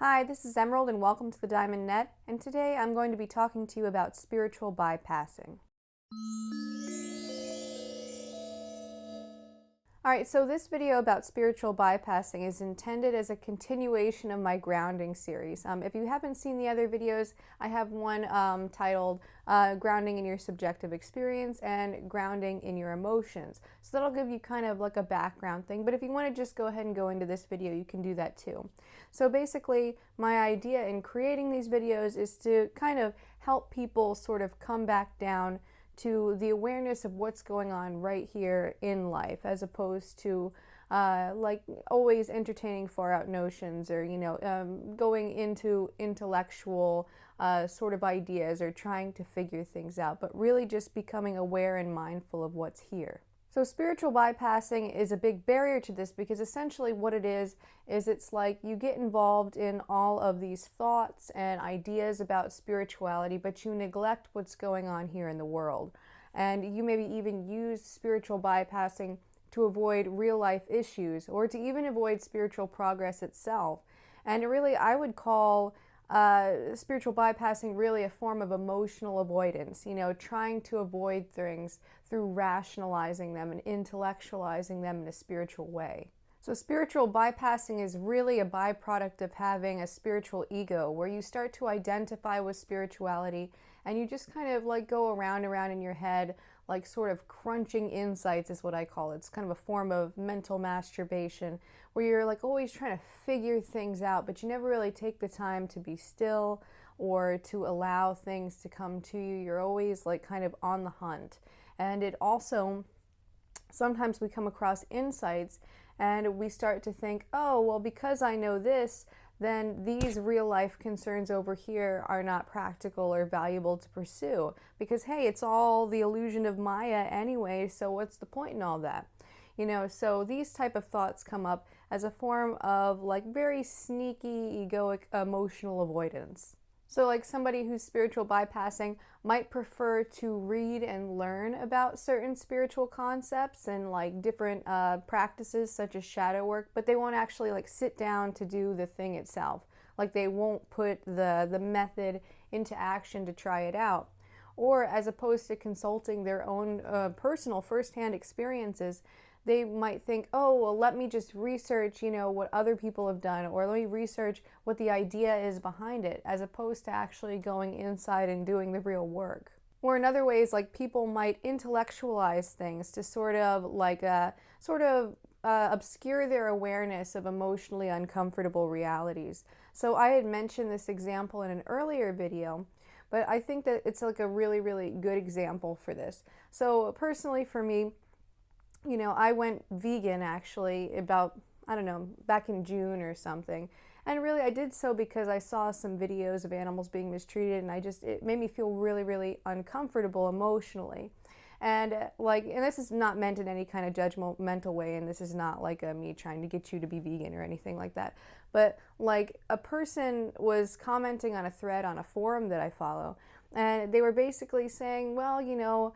Hi, this is Emerald and welcome to the Diamond Net, and today I'm going to be talking to you about spiritual bypassing. Alright, so this video about spiritual bypassing is intended as a continuation of my grounding series. If you haven't seen the other videos, I have one titled Grounding in Your Subjective Experience and Grounding in Your Emotions. So that'll give you kind of like a background thing, but if you want to just go ahead and go into this video, you can do that too. So basically, my idea in creating these videos is to kind of help people sort of come back down to the awareness of what's going on right here in life, as opposed to like always entertaining far out notions or going into intellectual sort of ideas or trying to figure things out, but really just becoming aware and mindful of what's here. So spiritual bypassing is a big barrier to this because essentially what it is it's like you get involved in all of these thoughts and ideas about spirituality, but you neglect what's going on here in the world. And you maybe even use spiritual bypassing to avoid real life issues or to even avoid spiritual progress itself. And really, I would call spiritual bypassing really a form of emotional avoidance, trying to avoid things through rationalizing them and intellectualizing them in a spiritual way. So spiritual bypassing is really a byproduct of having a spiritual ego, where you start to identify with spirituality and you just kind of like go around in your head, like sort of crunching insights is what I call it. It's kind of a form of mental masturbation where you're like always trying to figure things out, but you never really take the time to be still or to allow things to come to you. You're always like kind of on the hunt. And it also, sometimes we come across insights and we start to think, oh, well, because I know this, then these real life concerns over here are not practical or valuable to pursue. Because, hey, it's all the illusion of Maya anyway, so what's the point in all that? So these type of thoughts come up as a form of like very sneaky, egoic, emotional avoidance. So like somebody who's spiritual bypassing might prefer to read and learn about certain spiritual concepts and like different practices such as shadow work, but they won't actually like sit down to do the thing itself. Like they won't put the method into action to try it out. Or as opposed to consulting their own personal firsthand experiences, they might think, oh, well, let me just research, what other people have done, or let me research what the idea is behind it, as opposed to actually going inside and doing the real work. Or in other ways, like people might intellectualize things to sort of obscure their awareness of emotionally uncomfortable realities. So I had mentioned this example in an earlier video, but I think that it's like a really, really good example for this. So personally for me, I went vegan actually about, I don't know, back in June or something. And really I did so because I saw some videos of animals being mistreated and it made me feel really, really uncomfortable emotionally. And and this is not meant in any kind of judgmental way, and this is not like me trying to get you to be vegan or anything like that. But like a person was commenting on a thread on a forum that I follow, and they were basically saying, well,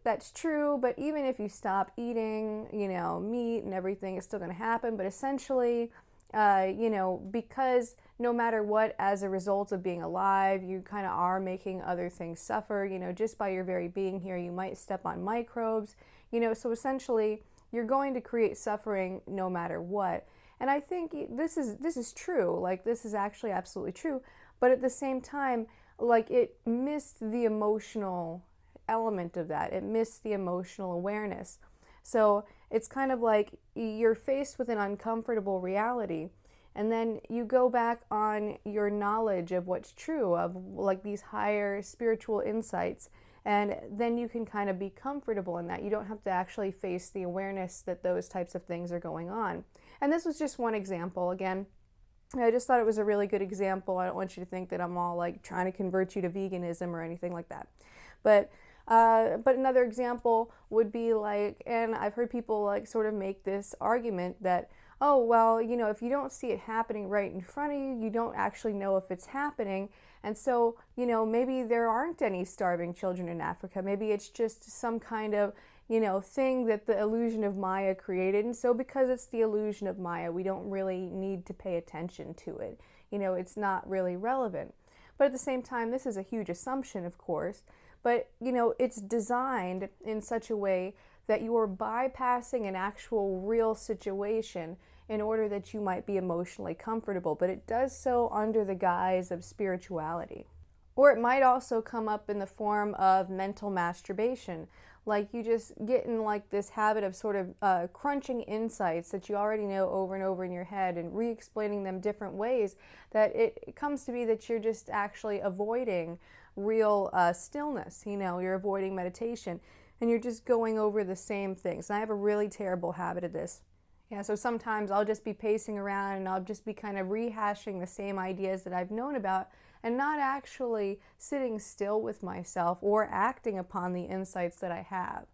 that's true, but even if you stop eating, meat and everything, it's still going to happen. But essentially, because no matter what, as a result of being alive, you kind of are making other things suffer, just by your very being here, you might step on microbes, so essentially you're going to create suffering no matter what. And I think this is true, like this is actually absolutely true, but at the same time, like it missed the emotional element of that. It missed the emotional awareness. So it's kind of like you're faced with an uncomfortable reality, and then you go back on your knowledge of what's true, of like these higher spiritual insights, and then you can kind of be comfortable in that. You don't have to actually face the awareness that those types of things are going on. And this was just one example. Again, I just thought it was a really good example. I don't want you to think that I'm all like trying to convert you to veganism or anything like that. But another example would be like, and I've heard people like sort of make this argument that, oh, well, if you don't see it happening right in front of you, you don't actually know if it's happening. And so, maybe there aren't any starving children in Africa. Maybe it's just some kind of, thing that the illusion of Maya created. And so because it's the illusion of Maya, we don't really need to pay attention to it. It's not really relevant. But at the same time, this is a huge assumption, of course, but it's designed in such a way that you are bypassing an actual real situation in order that you might be emotionally comfortable, but it does so under the guise of spirituality. Or it might also come up in the form of mental masturbation, like you just get in like this habit of sort of crunching insights that you already know over and over in your head and re-explaining them different ways, that it comes to be that you're just actually avoiding real stillness. You're avoiding meditation and you're just going over the same things. And I have a really terrible habit of this. Yeah, so sometimes I'll just be pacing around and I'll just be kind of rehashing the same ideas that I've known about and not actually sitting still with myself or acting upon the insights that I have.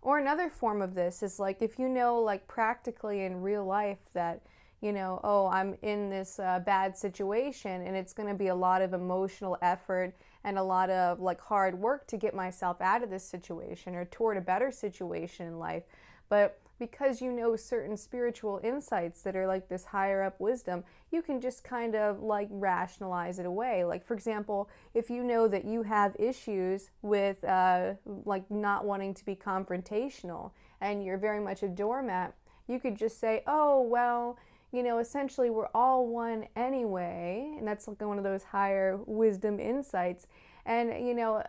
Or another form of this is like if like practically in real life that, oh, I'm in this bad situation and it's going to be a lot of emotional effort and a lot of like hard work to get myself out of this situation or toward a better situation in life. But because certain spiritual insights that are like this higher up wisdom, you can just kind of like rationalize it away. Like, for example, if you know that you have issues with like not wanting to be confrontational and you're very much a doormat, you could just say, oh, well, essentially we're all one anyway. And that's like one of those higher wisdom insights. And,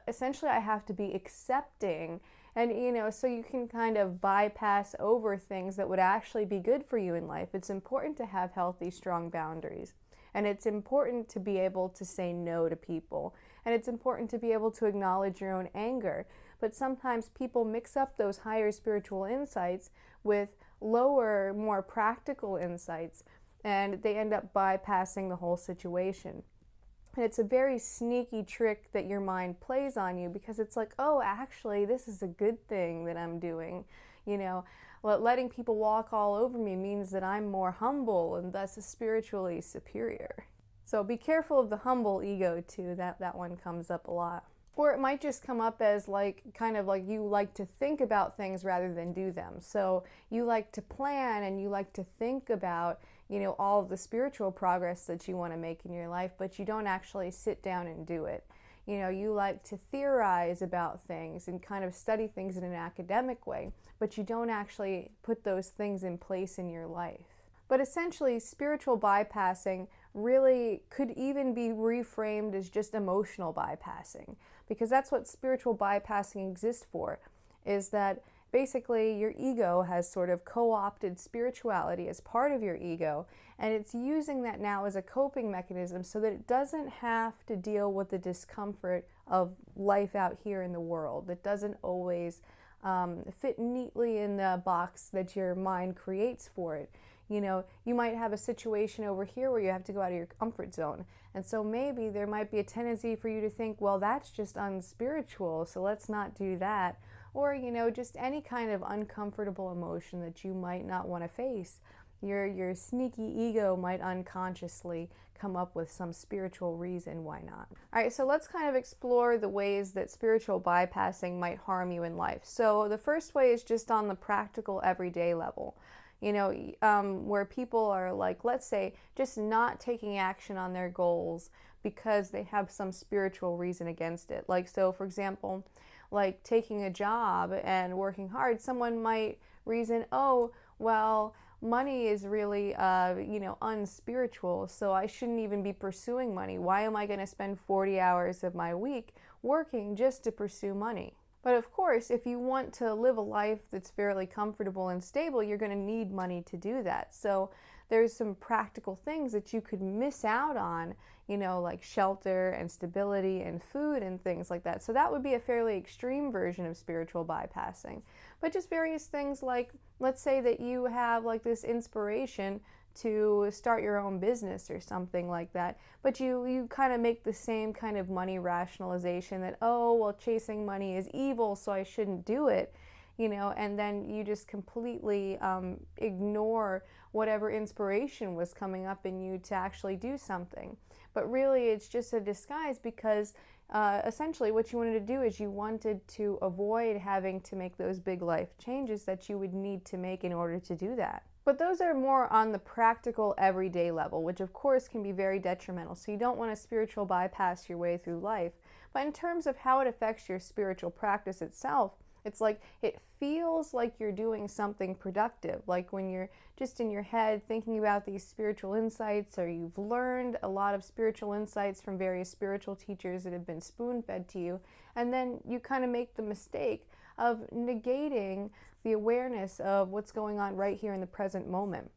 essentially I have to be accepting. And, so you can kind of bypass over things that would actually be good for you in life. It's important to have healthy, strong boundaries. And it's important to be able to say no to people. And it's important to be able to acknowledge your own anger. But sometimes people mix up those higher spiritual insights with lower, more practical insights. And they end up bypassing the whole situation. And it's a very sneaky trick that your mind plays on you because it's like, oh, actually, this is a good thing that I'm doing. Letting people walk all over me means that I'm more humble and thus spiritually superior. So be careful of the humble ego too. That one comes up a lot. Or it might just come up as like kind of like you like to think about things rather than do them. So you like to plan and you like to think about all of the spiritual progress that you want to make in your life, but you don't actually sit down and do it. You like to theorize about things and kind of study things in an academic way, but you don't actually put those things in place in your life. But essentially, spiritual bypassing really could even be reframed as just emotional bypassing, because that's what spiritual bypassing exists for, is that basically your ego has sort of co-opted spirituality as part of your ego, and it's using that now as a coping mechanism so that it doesn't have to deal with the discomfort of life out here in the world. That doesn't always fit neatly in the box that your mind creates for it. You might have a situation over here where you have to go out of your comfort zone. And so maybe there might be a tendency for you to think, well, that's just unspiritual, so let's not do that. Or, just any kind of uncomfortable emotion that you might not want to face. Your sneaky ego might unconsciously come up with some spiritual reason why not. All right, so let's kind of explore the ways that spiritual bypassing might harm you in life. So the first way is just on the practical everyday level. Where people are like, let's say, just not taking action on their goals because they have some spiritual reason against it. Like, so for example, like taking a job and working hard, someone might reason, oh, well, money is really, unspiritual, so I shouldn't even be pursuing money. Why am I going to spend 40 hours of my week working just to pursue money? But of course, if you want to live a life that's fairly comfortable and stable, you're going to need money to do that. So there's some practical things that you could miss out on, like shelter and stability and food and things like that. So that would be a fairly extreme version of spiritual bypassing. But just various things like, let's say that you have like this inspiration to start your own business or something like that, but you kind of make the same kind of money rationalization that, oh, well, chasing money is evil, so I shouldn't do it. and then you just completely ignore whatever inspiration was coming up in you to actually do something. But really, it's just a disguise because essentially what you wanted to do is you wanted to avoid having to make those big life changes that you would need to make in order to do that. But those are more on the practical everyday level, which of course can be very detrimental. So you don't want to spiritual bypass your way through life. But in terms of how it affects your spiritual practice itself, it's like it feels like you're doing something productive, like when you're just in your head thinking about these spiritual insights, or you've learned a lot of spiritual insights from various spiritual teachers that have been spoon-fed to you, and then you kind of make the mistake of negating the awareness of what's going on right here in the present moment.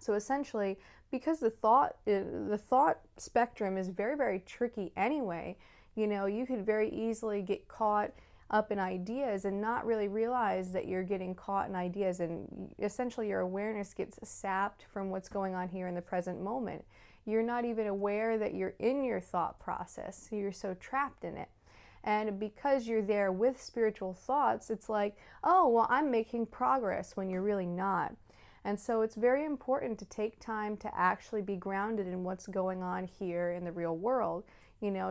So essentially, because the thought spectrum is very, very tricky anyway, you could very easily get caught up in ideas and not really realize that you're getting caught in ideas, and essentially your awareness gets sapped from what's going on here in the present moment. You're not even aware that you're in your thought process. You're so trapped in it. And because you're there with spiritual thoughts, it's like, oh, well, I'm making progress, when you're really not. And so it's very important to take time to actually be grounded in what's going on here in the real world.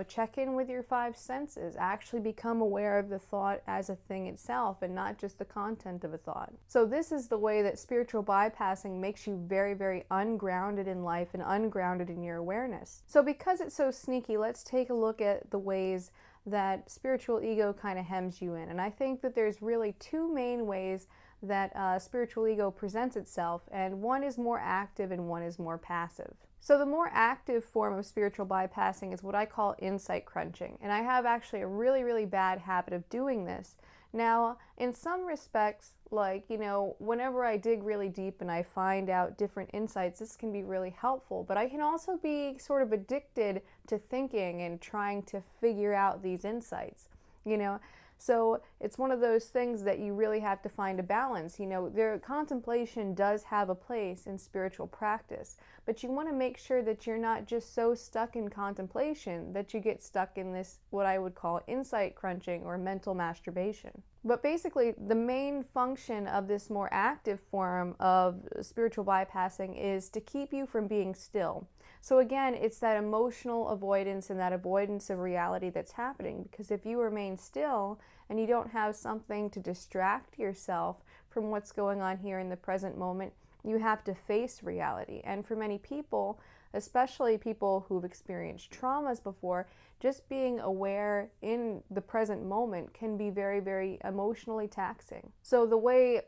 Check in with your five senses, actually become aware of the thought as a thing itself and not just the content of a thought. So this is the way that spiritual bypassing makes you very, very ungrounded in life and ungrounded in your awareness. So because it's so sneaky, let's take a look at the ways that spiritual ego kind of hems you in. And I think that there's really two main ways that spiritual ego presents itself, and one is more active and one is more passive. So the more active form of spiritual bypassing is what I call insight crunching, and I have actually a really, really bad habit of doing this. Now, in some respects, like, whenever I dig really deep and I find out different insights, this can be really helpful, but I can also be sort of addicted to thinking and trying to figure out these insights, So it's one of those things that you really have to find a balance. Contemplation does have a place in spiritual practice, but you want to make sure that you're not just so stuck in contemplation that you get stuck in this, what I would call insight crunching or mental masturbation. But basically, the main function of this more active form of spiritual bypassing is to keep you from being still. So again, it's that emotional avoidance and that avoidance of reality that's happening, because if you remain still and you don't have something to distract yourself from what's going on here in the present moment, you have to face reality. And for many people, especially people who've experienced traumas before, just being aware in the present moment can be very, very emotionally taxing. So the way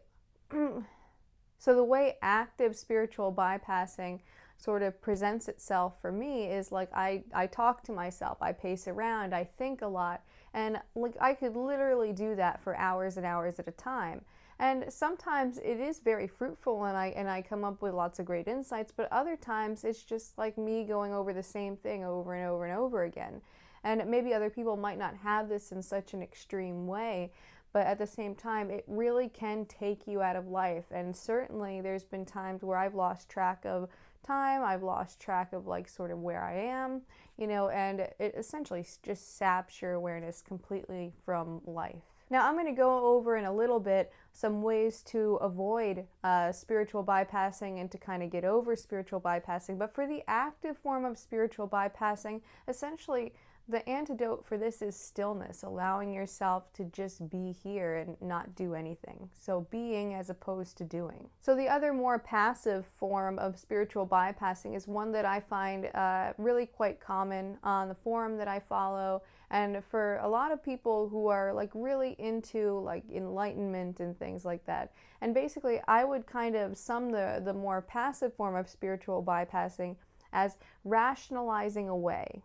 active spiritual bypassing sort of presents itself for me is like I talk to myself, I pace around, I think a lot, and like I could literally do that for hours and hours at a time. And sometimes it is very fruitful and I come up with lots of great insights, but other times it's just like me going over the same thing over and over and over again. And maybe other people might not have this in such an extreme way, but at the same time, it really can take you out of life. And certainly there's been times where I've lost track of time, I've lost track of like sort of where I am, and it essentially just saps your awareness completely from life. Now I'm going to go over in a little bit some ways to avoid spiritual bypassing and to kind of get over spiritual bypassing. But for the active form of spiritual bypassing, essentially the antidote for this is stillness, allowing yourself to just be here and not do anything. So being as opposed to doing. So the other more passive form of spiritual bypassing is one that I find really quite common on the forum that I follow, and for a lot of people who are like really into like enlightenment and things like that. And basically I would kind of sum the more passive form of spiritual bypassing as rationalizing away.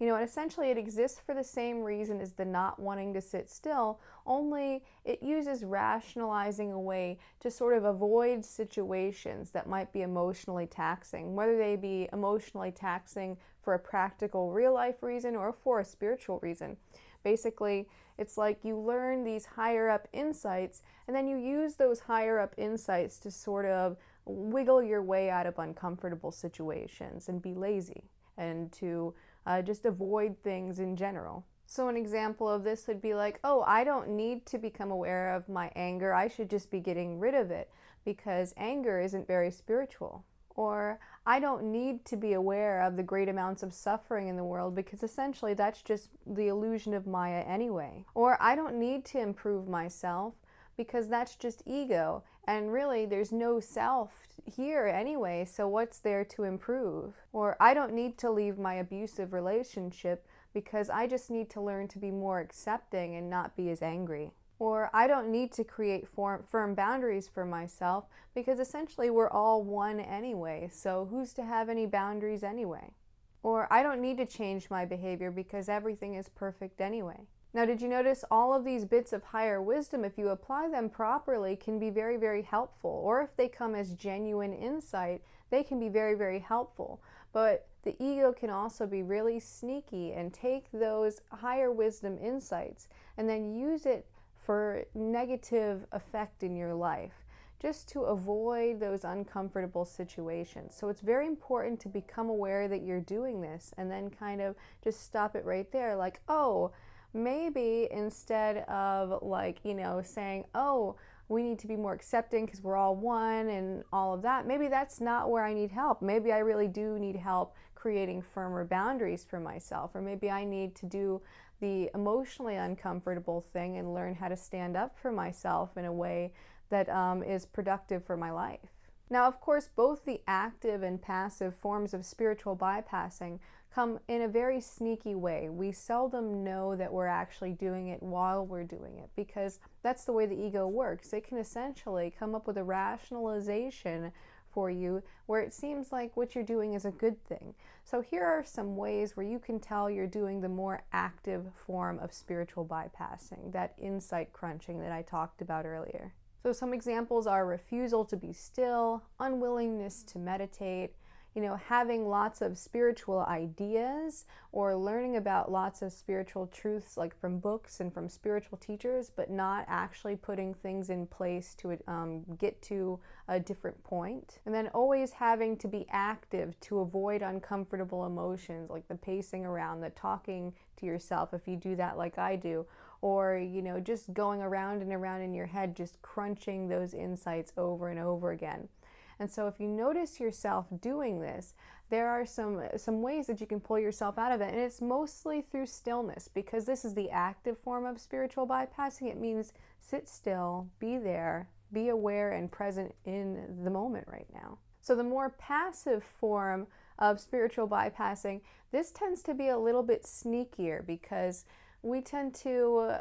And essentially it exists for the same reason as the not wanting to sit still, only it uses rationalizing away to sort of avoid situations that might be emotionally taxing, whether they be emotionally taxing for a practical real life reason or for a spiritual reason. Basically, it's like you learn these higher up insights and then you use those higher up insights to sort of wiggle your way out of uncomfortable situations and be lazy and to just avoid things in general. So an example of this would be like, oh, I don't need to become aware of my anger. I should just be getting rid of it because anger isn't very spiritual. Or I don't need to be aware of the great amounts of suffering in the world because essentially that's just the illusion of Maya anyway. Or I don't need to improve myself because that's just ego. And really, there's no self here anyway, so what's there to improve? Or I don't need to leave my abusive relationship because I just need to learn to be more accepting and not be as angry. Or I don't need to create firm boundaries for myself because essentially we're all one anyway, so who's to have any boundaries anyway? Or I don't need to change my behavior because everything is perfect anyway. Now, did you notice all of these bits of higher wisdom, if you apply them properly, can be very, very helpful. Or if they come as genuine insight, they can be very, very helpful. But the ego can also be really sneaky and take those higher wisdom insights and then use it for negative effect in your life, just to avoid those uncomfortable situations. So it's very important to become aware that you're doing this and then kind of just stop it right there. Like, oh, maybe instead of saying, oh, we need to be more accepting because we're all one and all of that, maybe that's not where I need help. Maybe I really do need help creating firmer boundaries for myself, or maybe I need to do the emotionally uncomfortable thing and learn how to stand up for myself in a way that is productive for my life. Now, of course, both the active and passive forms of spiritual bypassing come in a very sneaky way. We seldom know that we're actually doing it while we're doing it because that's the way the ego works. It can essentially come up with a rationalization for you where it seems like what you're doing is a good thing. So here are some ways where you can tell you're doing the more active form of spiritual bypassing, that insight crunching that I talked about earlier. So some examples are refusal to be still, unwillingness to meditate, having lots of spiritual ideas or learning about lots of spiritual truths like from books and from spiritual teachers, but not actually putting things in place to get to a different point. And then always having to be active to avoid uncomfortable emotions like the pacing around, the talking to yourself if you do that like I do, or just going around and around in your head, just crunching those insights over and over again. And so if you notice yourself doing this, there are some ways that you can pull yourself out of it. And it's mostly through stillness, because this is the active form of spiritual bypassing. It means sit still, be there, be aware and present in the moment right now. So the more passive form of spiritual bypassing, this tends to be a little bit sneakier because we tend to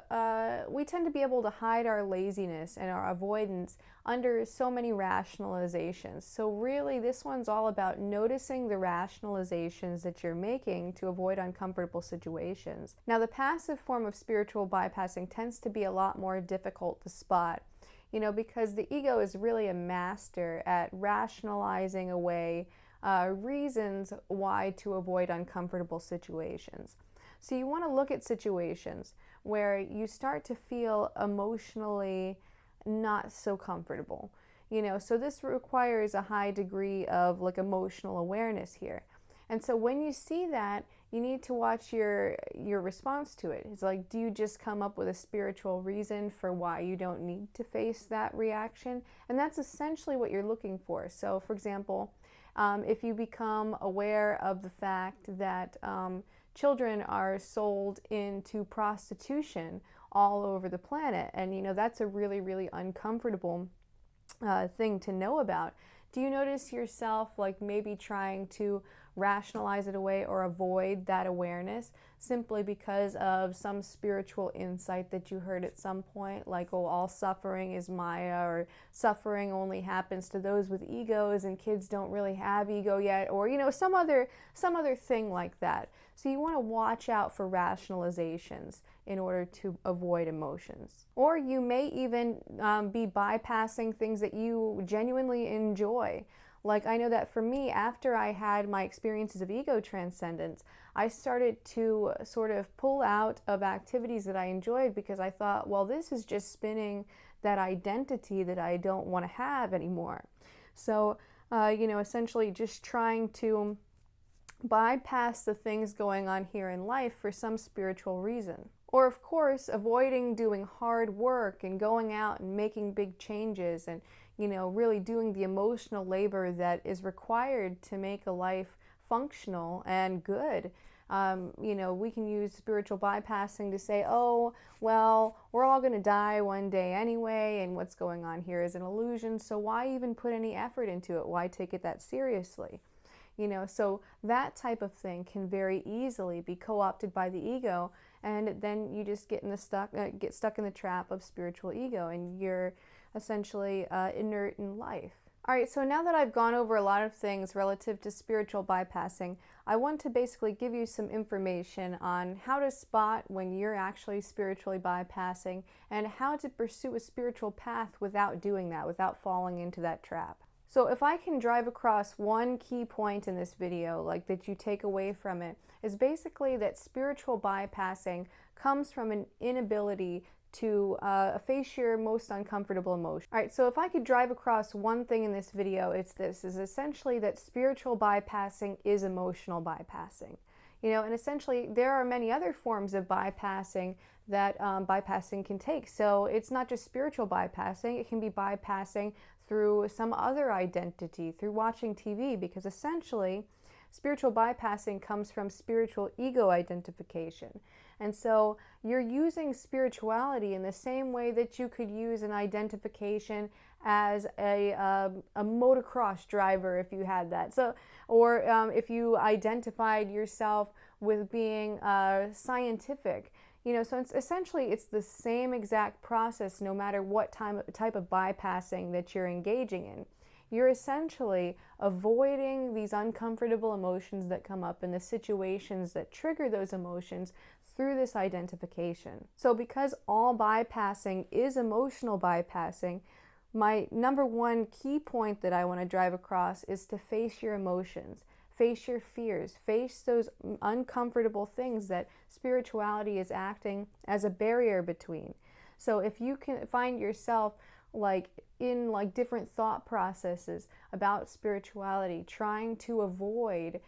be able to hide our laziness and our avoidance under so many rationalizations. So really, this one's all about noticing the rationalizations that you're making to avoid uncomfortable situations. Now, the passive form of spiritual bypassing tends to be a lot more difficult to spot, because the ego is really a master at rationalizing away reasons why to avoid uncomfortable situations. So you want to look at situations where you start to feel emotionally not so comfortable. So this requires a high degree of emotional awareness here. And so when you see that, you need to watch your response to it. It's like, do you just come up with a spiritual reason for why you don't need to face that reaction? And that's essentially what you're looking for. So for example, if you become aware of the fact that children are sold into prostitution all over the planet, and that's a really, really uncomfortable thing to know about. Do you notice yourself maybe trying to rationalize it away or avoid that awareness simply because of some spiritual insight that you heard at some point, like, oh, all suffering is Maya, or suffering only happens to those with egos and kids don't really have ego yet, or some other thing like that. So you want to watch out for rationalizations in order to avoid emotions. Or you may even be bypassing things that you genuinely enjoy. Like, I know that for me, after I had my experiences of ego transcendence, I started to sort of pull out of activities that I enjoyed because I thought, well, this is just spinning that identity that I don't want to have anymore. So, essentially just trying to bypass the things going on here in life for some spiritual reason. Or, of course, avoiding doing hard work and going out and making big changes and, really doing the emotional labor that is required to make a life functional and good. We can use spiritual bypassing to say, oh, well, we're all going to die one day anyway, and what's going on here is an illusion, so why even put any effort into it? Why take it that seriously? So that type of thing can very easily be co-opted by the ego, and then you just get stuck in the trap of spiritual ego, and you're essentially inert in life. All right, so now that I've gone over a lot of things relative to spiritual bypassing, I want to basically give you some information on how to spot when you're actually spiritually bypassing and how to pursue a spiritual path without doing that, without falling into that trap. So if I can drive across one key point in this video, like that you take away from it, is basically that spiritual bypassing comes from an inability to face your most uncomfortable emotion. All right, so if I could drive across one thing in this video, it's this, is essentially that spiritual bypassing is emotional bypassing. And essentially there are many other forms of bypassing that bypassing can take. So it's not just spiritual bypassing, it can be bypassing through some other identity, through watching TV, because essentially spiritual bypassing comes from spiritual ego identification. And so you're using spirituality in the same way that you could use an identification as a motocross driver if you had that. So, or if you identified yourself with being scientific. So it's essentially the same exact process no matter what type of bypassing that you're engaging in. You're essentially avoiding these uncomfortable emotions that come up in the situations that trigger those emotions through this identification. So because all bypassing is emotional bypassing, my number one key point that I want to drive across is to face your emotions. Face your fears, face those uncomfortable things that spirituality is acting as a barrier between. So if you can find yourself in different thought processes about spirituality, trying to avoid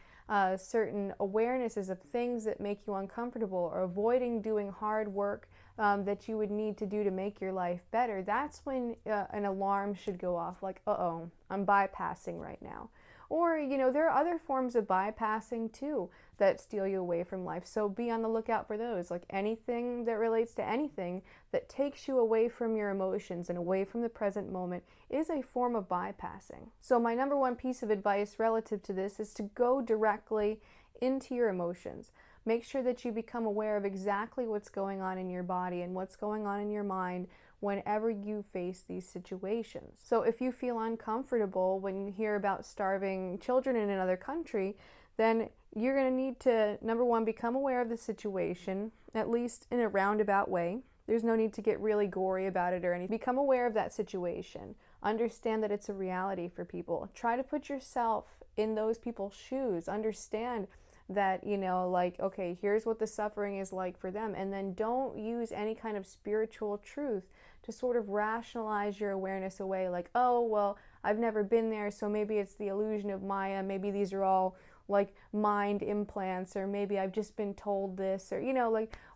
certain awarenesses of things that make you uncomfortable, or avoiding doing hard work that you would need to do to make your life better, that's when an alarm should go off, like, uh-oh, I'm bypassing right now. Or, there are other forms of bypassing too that steal you away from life. So be on the lookout for those. Like anything that relates to anything that takes you away from your emotions and away from the present moment is a form of bypassing. So my number one piece of advice relative to this is to go directly into your emotions. Make sure that you become aware of exactly what's going on in your body and what's going on in your mind whenever you face these situations. So if you feel uncomfortable when you hear about starving children in another country, then you're going to need to, number one, become aware of the situation, at least in a roundabout way. There's no need to get really gory about it or anything. Become aware of that situation. Understand that it's a reality for people. Try to put yourself in those people's shoes. Understand that, okay, here's what the suffering is like for them. And then don't use any kind of spiritual truth to sort of rationalize your awareness away, like, oh, well, I've never been there, so maybe it's the illusion of Maya, maybe these are all mind implants, or maybe I've just been told this, or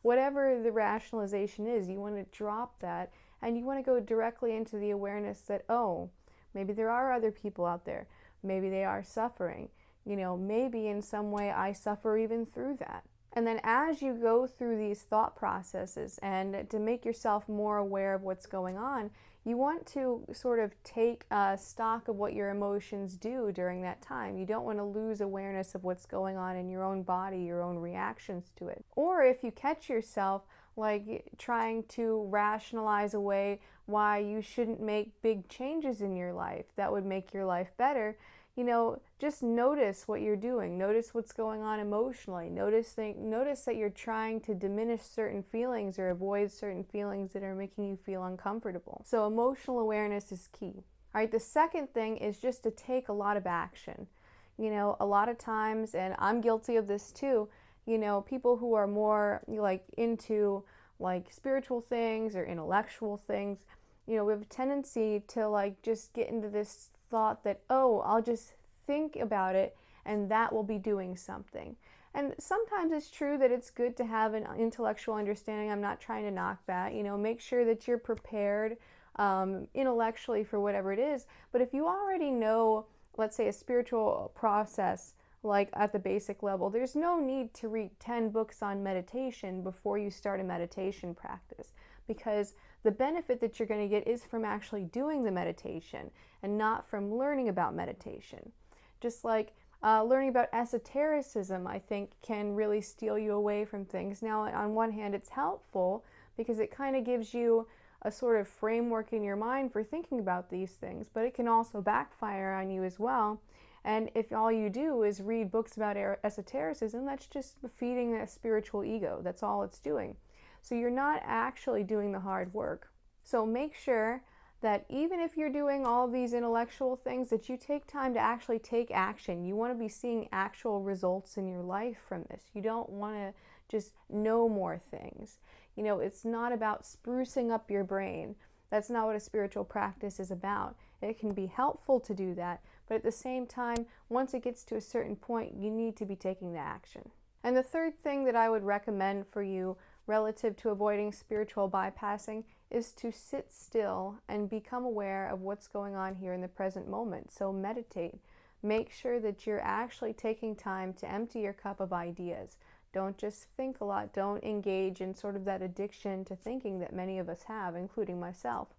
whatever the rationalization is, you want to drop that, and you want to go directly into the awareness that, oh, maybe there are other people out there, maybe they are suffering, maybe in some way I suffer even through that. And then as you go through these thought processes and to make yourself more aware of what's going on, you want to sort of take stock of what your emotions do during that time. You don't want to lose awareness of what's going on in your own body, your own reactions to it. Or if you catch yourself trying to rationalize away why you shouldn't make big changes in your life that would make your life better, just notice what you're doing. Notice what's going on emotionally. Notice that you're trying to diminish certain feelings or avoid certain feelings that are making you feel uncomfortable. So emotional awareness is key. All right, the second thing is just to take a lot of action. A lot of times, and I'm guilty of this too, people who are more into spiritual things or intellectual things, we have a tendency to just get into this thought that, oh, I'll just think about it and that will be doing something. And sometimes it's true that it's good to have an intellectual understanding. I'm not trying to knock that. Make sure that you're prepared intellectually for whatever it is. But if you already know, let's say, a spiritual process, like at the basic level, there's no need to read 10 books on meditation before you start a meditation practice, because the benefit that you're going to get is from actually doing the meditation and not from learning about meditation. Just like learning about esotericism, I think, can really steal you away from things. Now, on one hand, it's helpful because it kind of gives you a sort of framework in your mind for thinking about these things, but it can also backfire on you as well. And if all you do is read books about esotericism, that's just feeding a spiritual ego. That's all it's doing. So you're not actually doing the hard work. So make sure that even if you're doing all these intellectual things, that you take time to actually take action. You want to be seeing actual results in your life from this. You don't want to just know more things. It's not about sprucing up your brain. That's not what a spiritual practice is about. It can be helpful to do that, but at the same time, once it gets to a certain point, you need to be taking the action. And the third thing that I would recommend for you relative to avoiding spiritual bypassing is to sit still and become aware of what's going on here in the present moment. So meditate. Make sure that you're actually taking time to empty your cup of ideas. Don't just think a lot. Don't engage in sort of that addiction to thinking that many of us have, including myself.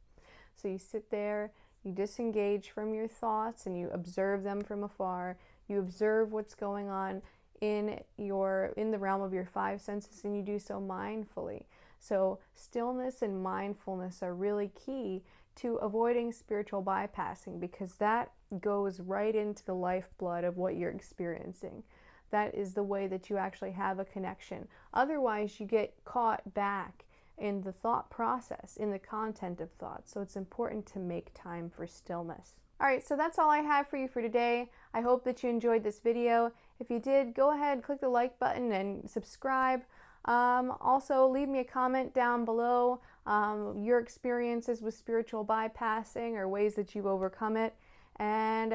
So you sit there, you disengage from your thoughts, and you observe them from afar. You observe what's going on in the realm of your five senses, and you do so mindfully. So stillness and mindfulness are really key to avoiding spiritual bypassing, because that goes right into the lifeblood of what you're experiencing. That is the way that you actually have a connection. Otherwise, you get caught back in the thought process, in the content of thought. So it's important to make time for stillness. All right, so that's all I have for you for today. I hope that you enjoyed this video. If you did, go ahead, click the like button and subscribe. Also, leave me a comment down below, your experiences with spiritual bypassing or ways that you've overcome it. And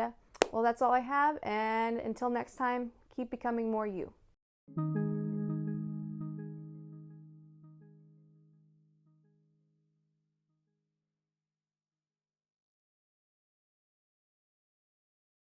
well, that's all I have. And until next time, keep becoming more you.